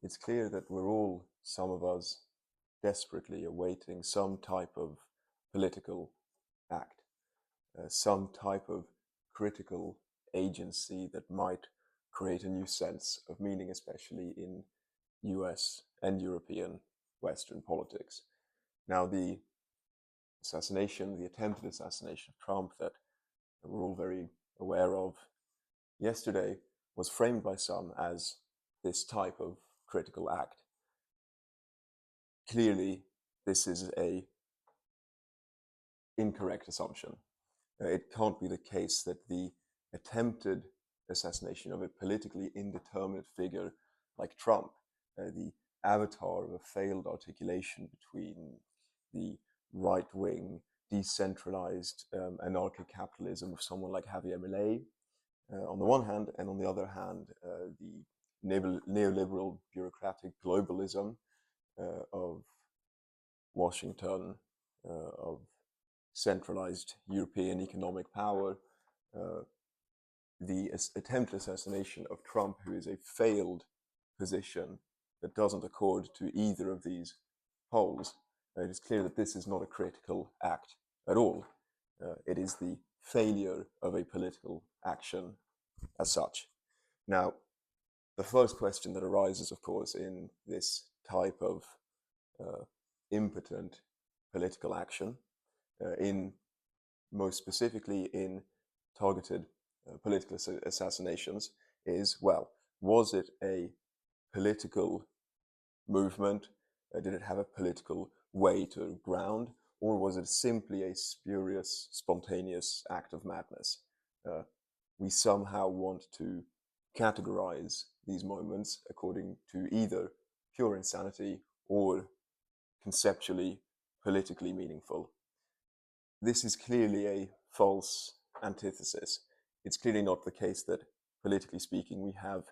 it's clear that we're all, some of us, desperately awaiting some type of political act, some type of critical agency that might create a new sense of meaning, especially in US and European Western politics. Now, the attempted assassination of Trump that we're all very aware of yesterday was framed by some as this type of critical act. Clearly, this is an incorrect assumption. It can't be the case that the attempted assassination of a politically indeterminate figure like Trump, the avatar of a failed articulation between the right-wing, decentralized anarcho-capitalism of someone like Javier Milei on the one hand, and on the other hand, the neoliberal bureaucratic globalism of Washington, of centralized European economic power, the attempted assassination of Trump, who is a failed position that doesn't accord to either of these poles. It is clear that this is not a critical act at all. It is the failure of a political action as such. Now, the first question that arises, of course, in this type of impotent political action, most specifically in targeted political assassinations, is, well, was it a political movement? Did it have a political weight or ground? Or was it simply a spurious, spontaneous act of madness? We somehow want to categorize these moments according to either pure insanity or conceptually, politically meaningful. This is clearly a false antithesis. It's clearly not the case that, politically speaking, we have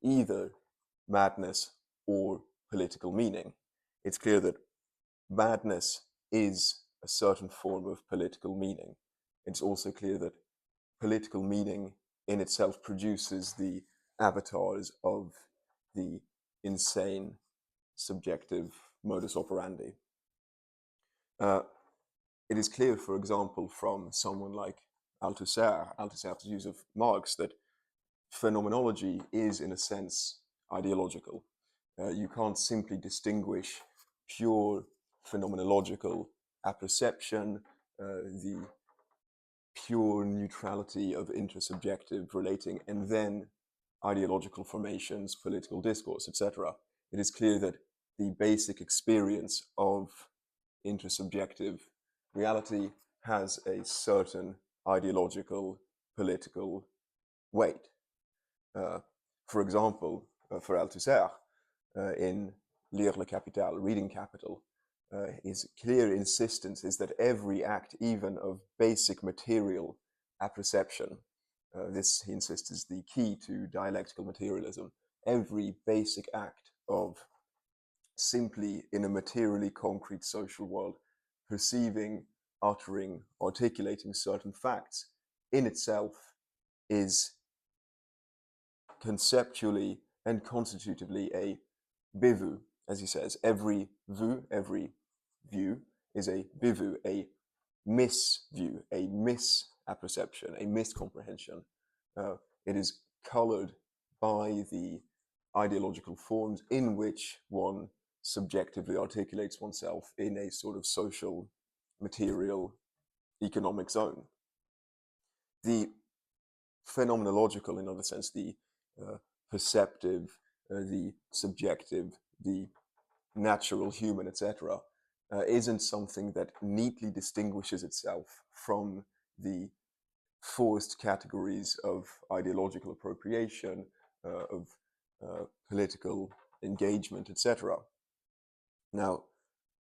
either madness or political meaning. It's clear that madness is a certain form of political meaning. It's also clear that political meaning in itself produces the avatars of the insane, subjective modus operandi. It is clear, for example, from someone like Althusser's use of Marx, that phenomenology is, in a sense, ideological. You can't simply distinguish pure phenomenological apperception, the pure neutrality of intersubjective relating, and then ideological formations, political discourse, etc. It is clear that the basic experience of intersubjective reality has a certain ideological, political weight. For example, for Althusser, in Lire le Capital, Reading Capital, his clear insistence is that every act, even of basic material apperception, this, he insists, is the key to dialectical materialism. Every basic act of simply in a materially concrete social world perceiving, uttering, articulating certain facts in itself is conceptually and constitutively a bivu, as he says. Every view is a bivu, a misview, a misapperception, a miscomprehension. It is colored by the ideological forms in which one subjectively articulates oneself in a sort of social, material, economic zone. The phenomenological, in other sense, the perceptive, the subjective, the natural human, etc., isn't something that neatly distinguishes itself from the forced categories of ideological appropriation, of political engagement, etc. Now,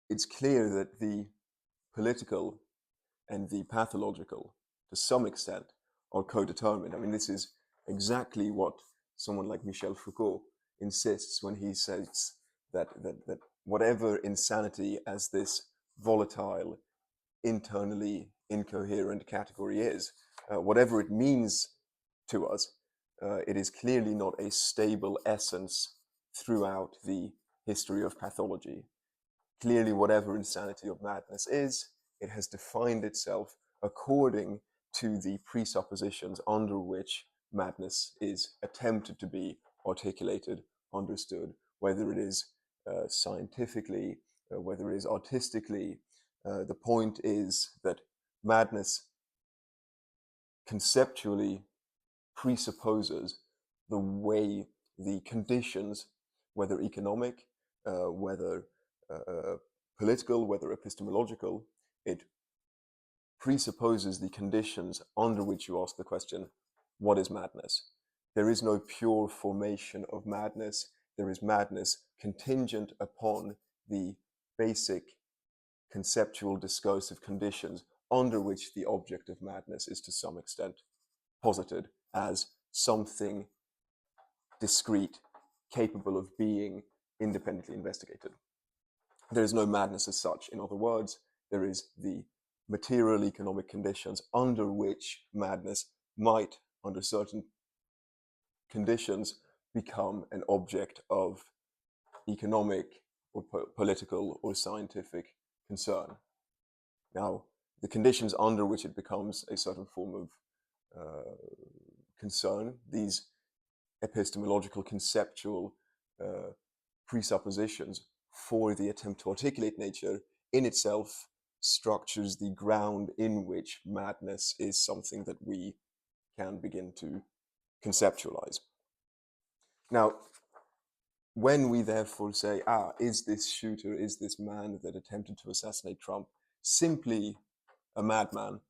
it's clear that the political and the pathological, to some extent, are co-determined. I mean, this is exactly what someone like Michel Foucault insists when he says that whatever insanity as this volatile, internally incoherent category is, whatever it means to us, it is clearly not a stable essence throughout the history of pathology. Clearly, whatever insanity or madness is, it has defined itself according to the presuppositions under which madness is attempted to be articulated, understood, whether it is scientifically, whether it is artistically. The point is that madness conceptually presupposes the way the conditions, whether economic, whether political, whether epistemological, it presupposes the conditions under which you ask the question, what is madness? There is no pure formation of madness. There is madness contingent upon the basic conceptual discursive conditions under which the object of madness is to some extent posited as something discrete, capable of being independently investigated. There is no madness as such. In other words, there is the material economic conditions under which madness might, under certain conditions, become an object of economic or political or scientific concern. Now, the conditions under which it becomes a certain form of concern, these epistemological, conceptual presuppositions for the attempt to articulate nature, in itself structures the ground in which madness is something that we can begin to conceptualize. Now, when we therefore say, is this shooter, is this man that attempted to assassinate Trump simply a madman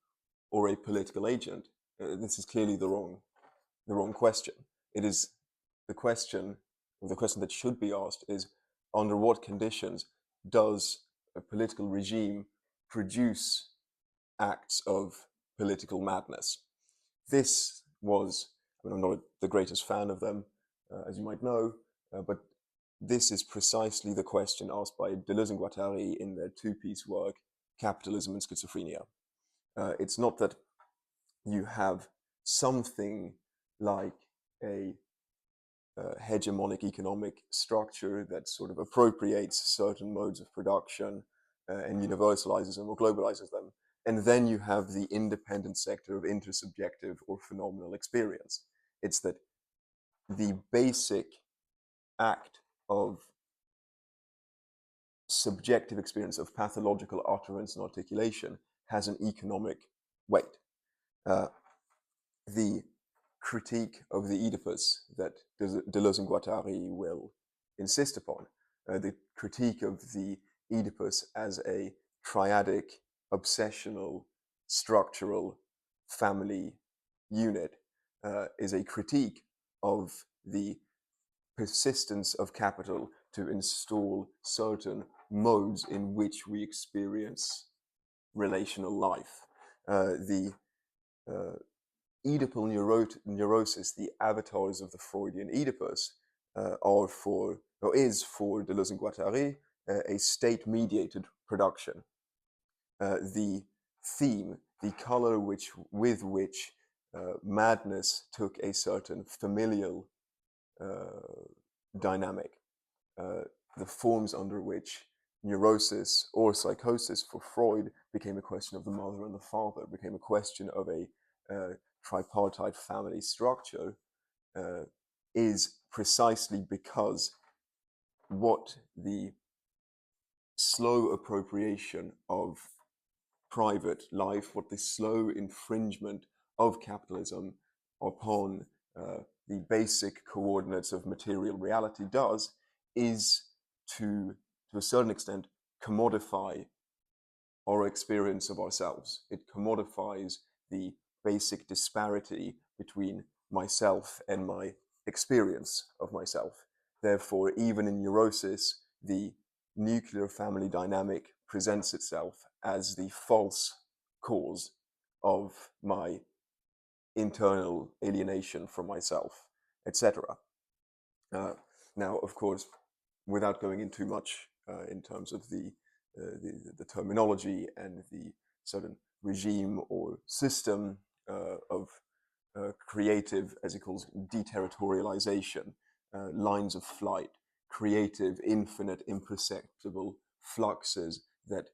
or a political agent? This is clearly the wrong question. It is the question that should be asked is, under what conditions does a political regime produce acts of political madness? This was, I'm not the greatest fan of them, as you might know, but this is precisely the question asked by Deleuze and Guattari in their two-piece work, Capitalism and Schizophrenia. It's not that you have something like a hegemonic economic structure that sort of appropriates certain modes of production and universalizes them or globalizes them. And then you have the independent sector of intersubjective or phenomenal experience. It's that the basic act of subjective experience of pathological utterance and articulation has an economic weight. The critique of the Oedipus that Deleuze and Guattari will insist upon, the critique of the Oedipus as a triadic, obsessional, structural family unit, is a critique of the persistence of capital to install certain modes in which we experience relational life. The Oedipal neurosis, the avatars of the Freudian Oedipus, is for Deleuze and Guattari a state-mediated production. The theme, the color with which madness took a certain familial dynamic, the forms under which neurosis or psychosis for Freud became a question of the mother and the father, became a question of a tripartite family structure, is precisely because what the slow appropriation of private life, what the slow infringement of capitalism upon the basic coordinates of material reality does, is to a certain extent, commodify our experience of ourselves. It commodifies the basic disparity between myself and my experience of myself. Therefore, even in neurosis, the nuclear family dynamic presents itself as the false cause of my internal alienation from myself, etc. Now, of course, without going in too much in terms of the terminology and the certain regime or system of creative, as he calls, deterritorialization, lines of flight, creative, infinite, imperceptible fluxes that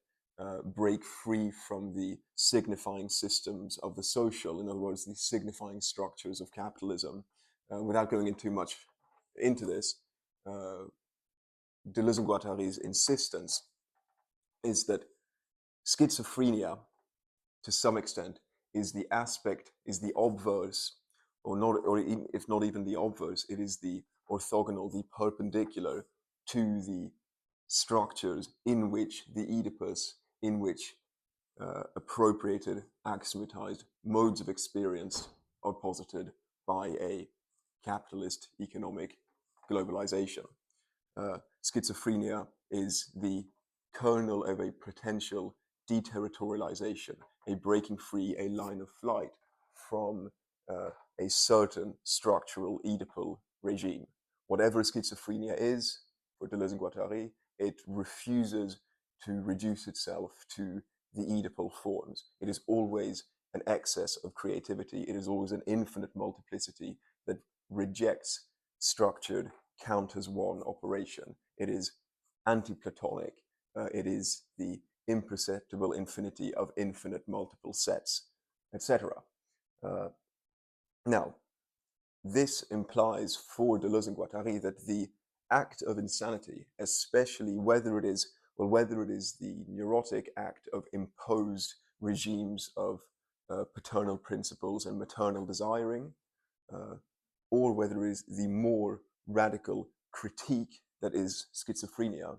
break free from the signifying systems of the social, in other words, the signifying structures of capitalism. Without going into too much into this, Deleuze and Guattari's insistence is that schizophrenia, to some extent, is the aspect, is the obverse, or not, or if not even the obverse, it is the orthogonal, the perpendicular to the structures in which the Oedipus, in which appropriated, axiomatized modes of experience are posited by a capitalist economic globalization. Schizophrenia is the kernel of a potential deterritorialization, a breaking free, a line of flight from a certain structural Oedipal regime. Whatever schizophrenia is, for Deleuze and Guattari, it refuses to reduce itself to the Oedipal forms. It is always an excess of creativity. It is always an infinite multiplicity that rejects structured count as one operation. It is anti-Platonic. It is the imperceptible infinity of infinite multiple sets, etc. Now, this implies for Deleuze and Guattari that the act of insanity, especially whether it is the neurotic act of imposed regimes of paternal principles and maternal desiring, or whether it is the more radical critique that is schizophrenia,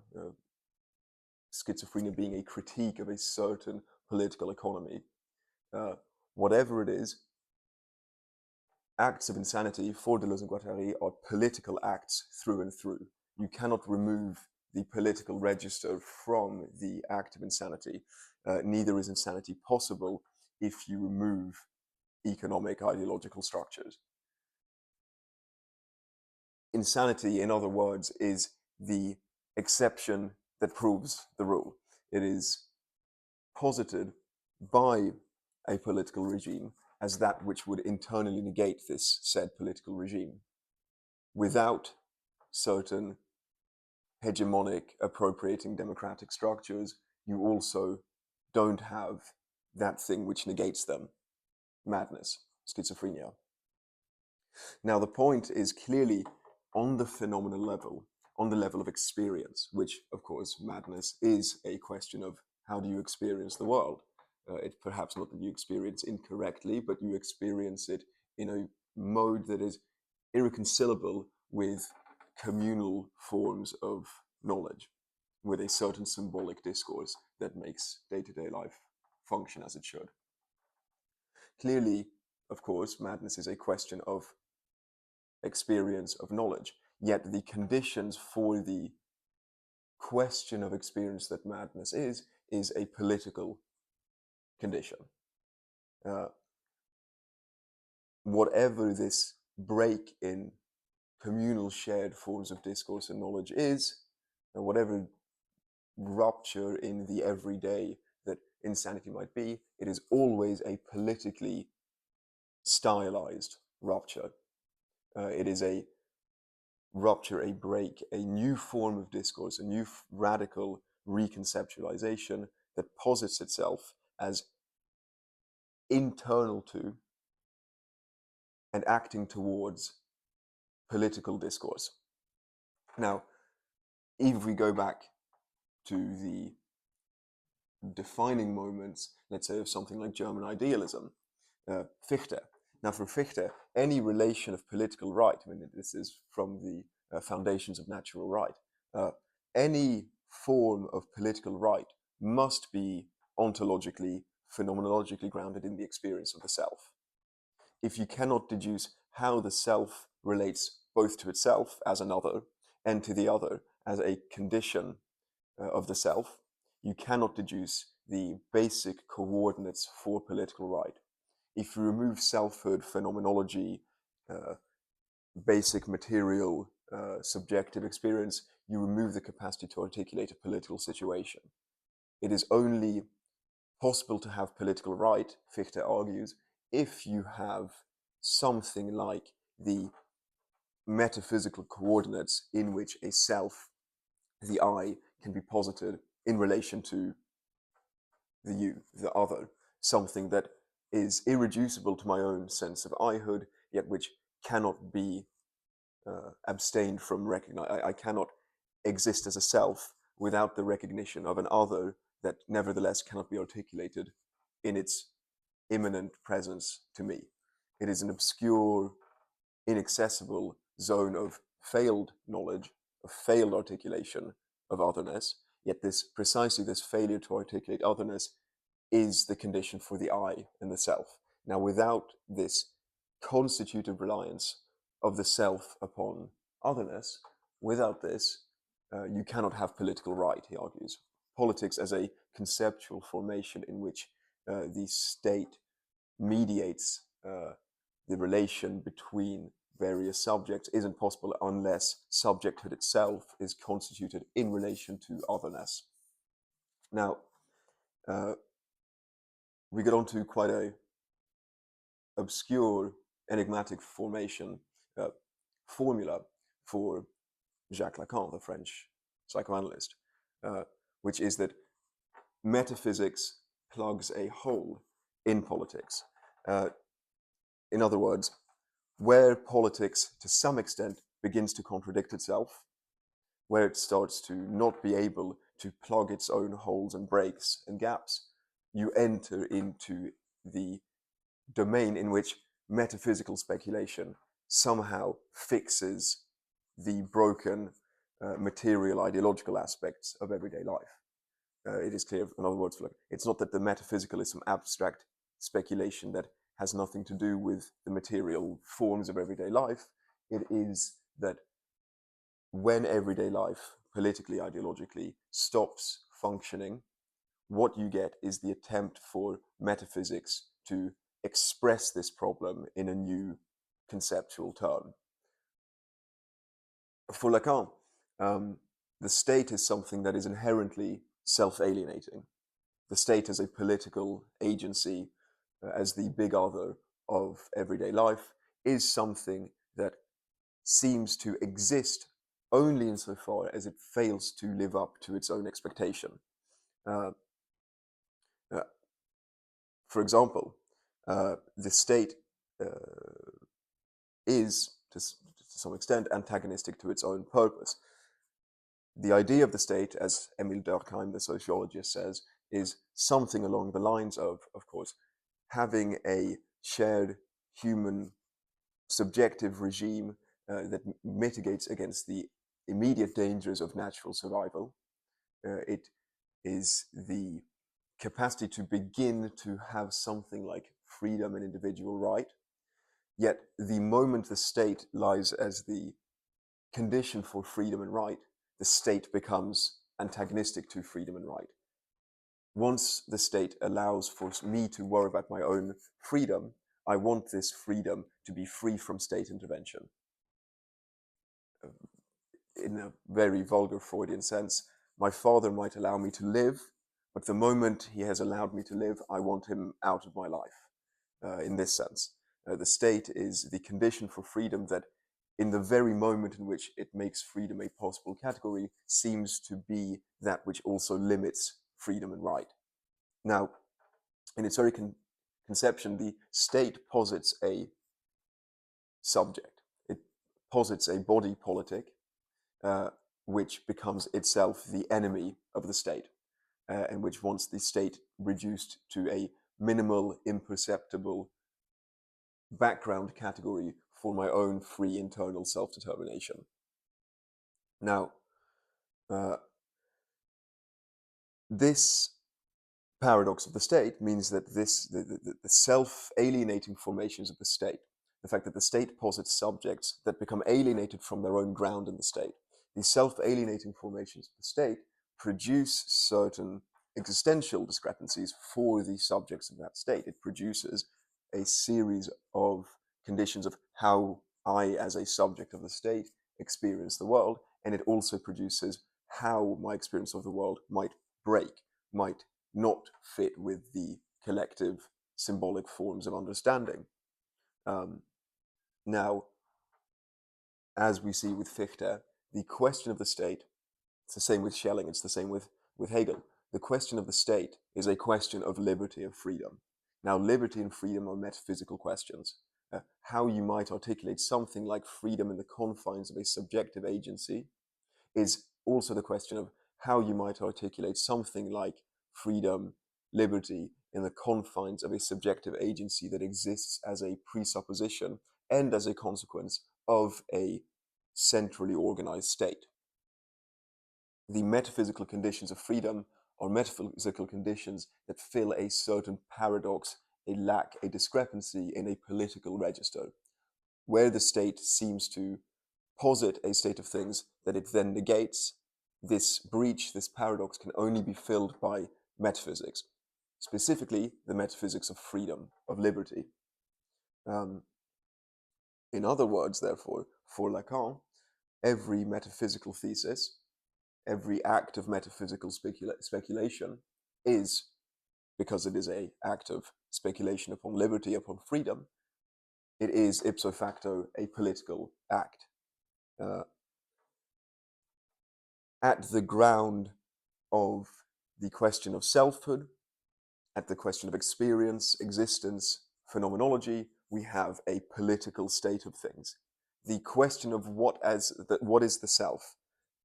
schizophrenia being a critique of a certain political economy. Whatever it is, acts of insanity for Deleuze and Guattari are political acts through and through. You cannot remove the political register from the act of insanity. Neither is insanity possible if you remove economic ideological structures. Insanity, in other words, is the exception that proves the rule. It is posited by a political regime as that which would internally negate this said political regime. Without certain hegemonic appropriating democratic structures, you also don't have that thing which negates them: madness, schizophrenia. Now, the point is clearly on the phenomenal level, on the level of experience, which, of course, madness is a question of how do you experience the world. It's perhaps not that you experience incorrectly, but you experience it in a mode that is irreconcilable with communal forms of knowledge, with a certain symbolic discourse that makes day-to-day life function as it should. Clearly, of course, madness is a question of experience of knowledge, yet the conditions for the question of experience that madness is a political condition. Whatever this break in communal shared forms of discourse and knowledge is, and whatever rupture in the everyday that insanity might be, it is always a politically stylized rupture. It is a rupture, a break, a new form of discourse, a new radical reconceptualization that posits itself as internal to and acting towards political discourse. Now, if we go back to the defining moments, let's say, of something like German idealism, Fichte. Now, for Fichte, any relation of political right, I mean, this is from the Foundations of Natural Right, any form of political right must be ontologically, phenomenologically grounded in the experience of the self. If you cannot deduce how the self relates both to itself as another and to the other as a condition of the self, you cannot deduce the basic coordinates for political right. If you remove selfhood, phenomenology, basic material, subjective experience, you remove the capacity to articulate a political situation. It is only possible to have political right, Fichte argues, if you have something like the metaphysical coordinates in which a self, the I, can be posited in relation to the you, the other, something that is irreducible to my own sense of I-hood, yet which cannot be abstained from recognize. I cannot exist as a self without the recognition of an other that nevertheless cannot be articulated in its immanent presence to me. It is an obscure, inaccessible zone of failed knowledge, of failed articulation of otherness, yet precisely this failure to articulate otherness is the condition for the I and the self. Now, without this constitutive reliance of the self upon otherness, without this, you cannot have political right, he argues. Politics as a conceptual formation in which the state mediates the relation between various subjects isn't possible unless subjecthood itself is constituted in relation to otherness. Now, we get on to quite a obscure, enigmatic formula for Jacques Lacan, the French psychoanalyst, which is that metaphysics plugs a hole in politics. In other words, where politics to some extent begins to contradict itself, where it starts to not be able to plug its own holes and breaks and gaps, you enter into the domain in which metaphysical speculation somehow fixes the broken material ideological aspects of everyday life. It is clear, in other words, it's not that the metaphysical is some abstract speculation that has nothing to do with the material forms of everyday life. It is that when everyday life, politically, ideologically, stops functioning, what you get is the attempt for metaphysics to express this problem in a new conceptual term. For Lacan, the state is something that is inherently self-alienating. The state as a political agency, as the big other of everyday life, is something that seems to exist only insofar as it fails to live up to its own expectation. For example, the state is, to some extent, antagonistic to its own purpose. The idea of the state, as Emile Durkheim, the sociologist, says, is something along the lines of course, having a shared human subjective regime that mitigates against the immediate dangers of natural survival. It is the capacity to begin to have something like freedom and individual right. Yet the moment the state lies as the condition for freedom and right, the state becomes antagonistic to freedom and right. Once the state allows for me to worry about my own freedom, I want this freedom to be free from state intervention. In a very vulgar Freudian sense, my father might allow me to live, but the moment he has allowed me to live, I want him out of my life. In this sense, the state is the condition for freedom that, in the very moment in which it makes freedom a possible category, seems to be that which also limits freedom and right. Now, in its very conception, the state posits a subject. It posits a body politic, which becomes itself the enemy of the state, and which wants the state reduced to a minimal, imperceptible background category for my own free internal self-determination. Now, this paradox of the state means that the self-alienating formations of the state, the fact that the state posits subjects that become alienated from their own ground in the state, these self-alienating formations of the state produce certain existential discrepancies for the subjects of that state. It produces a series of conditions of how I, as a subject of the state, experience the world, and it also produces how my experience of the world might break, might not fit with the collective symbolic forms of understanding. Now, as we see with Fichte, the question of the state, it's the same with Schelling, it's the same with Hegel. The question of the state is a question of liberty and freedom. Now, liberty and freedom are metaphysical questions. How you might articulate something like freedom in the confines of a subjective agency is also the question of how you might articulate something like freedom, liberty in the confines of a subjective agency that exists as a presupposition and as a consequence of a centrally organized state. The metaphysical conditions of freedom are metaphysical conditions that fill a certain paradox, a lack, a discrepancy in a political register, where the state seems to posit a state of things that it then negates. This breach, this paradox, can only be filled by metaphysics, specifically the metaphysics of freedom, of liberty. In other words, therefore, for Lacan, every metaphysical thesis, every act of metaphysical speculation is, because it is an act of speculation upon liberty, upon freedom, it is ipso facto a political act. At the ground of the question of selfhood, at the question of experience, existence, phenomenology, we have a political state of things. The question of what is the self,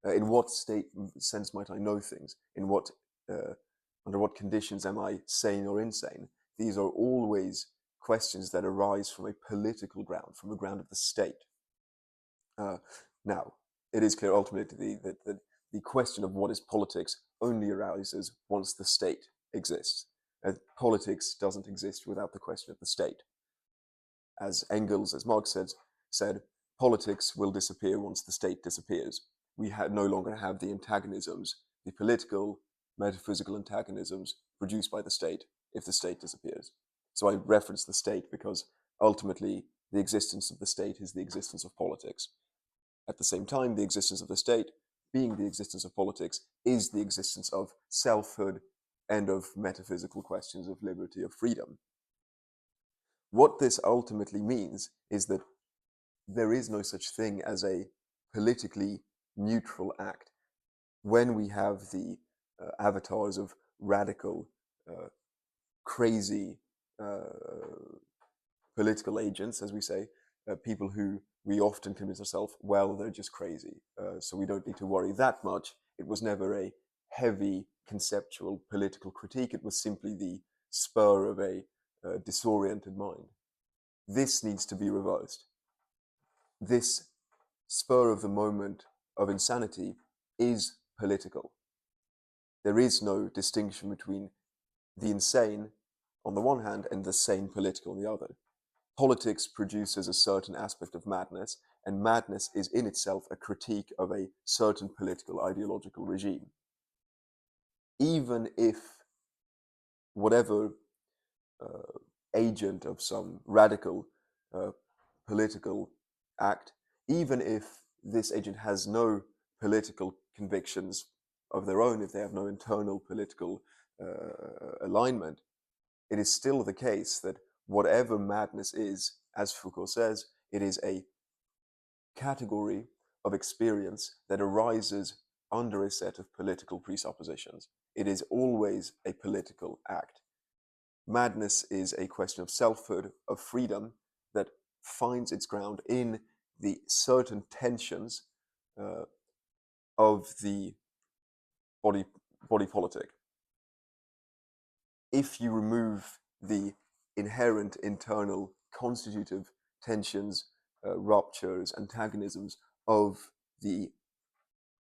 in what sense might I know things, under what conditions am I sane or insane? These are always questions that arise from a political ground, from a ground of the state. Now, it is clear ultimately that the question of what is politics only arises once the state exists. Politics doesn't exist without the question of the state. As Engels, as Marx said, politics will disappear once the state disappears. We no longer have the antagonisms, the political, metaphysical antagonisms produced by the state if the state disappears. So I reference the state because ultimately the existence of the state is the existence of politics. At the same time, the existence of the state, being the existence of politics, is the existence of selfhood and of metaphysical questions of liberty, of freedom. What this ultimately means is that there is no such thing as a politically neutral act. When we have the avatars of radical, crazy political agents, as we say, people who we often convince ourselves, well, they're just crazy, so we don't need to worry that much. It was never a heavy conceptual political critique. It was simply the spur of a disoriented mind. This needs to be reversed. This spur of the moment of insanity is political. There is no distinction between the insane on the one hand and the sane political on the other. Politics produces a certain aspect of madness, and madness is in itself a critique of a certain political ideological regime. Even if whatever agent of some radical political act, even if this agent has no political convictions of their own, if they have no internal political alignment, it is still the case that whatever madness is, as Foucault says, it is a category of experience that arises under a set of political presuppositions. It is always a political act. Madness is a question of selfhood, of freedom, that finds its ground in the certain tensions of the body politic. If you remove the inherent internal constitutive tensions, ruptures, antagonisms of the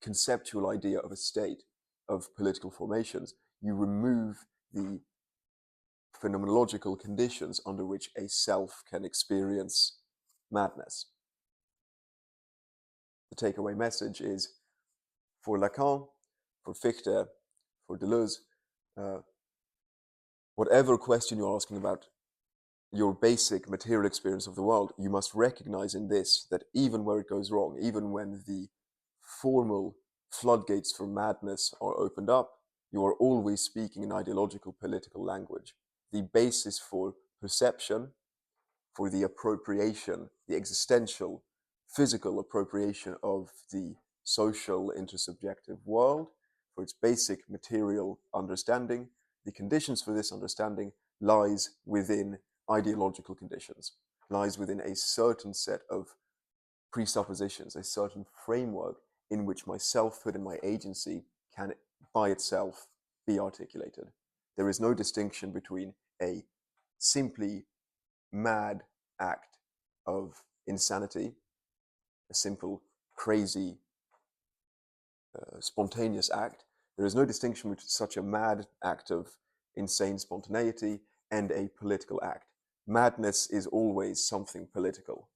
conceptual idea of a state, of political formations, you remove the phenomenological conditions under which a self can experience madness. The takeaway message is, for Lacan, for Fichte, for Deleuze, whatever question you're asking about your basic material experience of the world, you must recognize in this that even where it goes wrong, even when the formal floodgates for madness are opened up, you are always speaking an ideological political language. The basis for perception, for the appropriation, the existential physical appropriation of the social intersubjective world for its basic material understanding. The conditions for this understanding lies within ideological conditions, lies within a certain set of presuppositions, a certain framework in which my selfhood and my agency can by itself be articulated. There is no distinction between a simply mad act of insanity, a simple, crazy, spontaneous act. There is no distinction between such a mad act of insane spontaneity and a political act. Madness is always something political.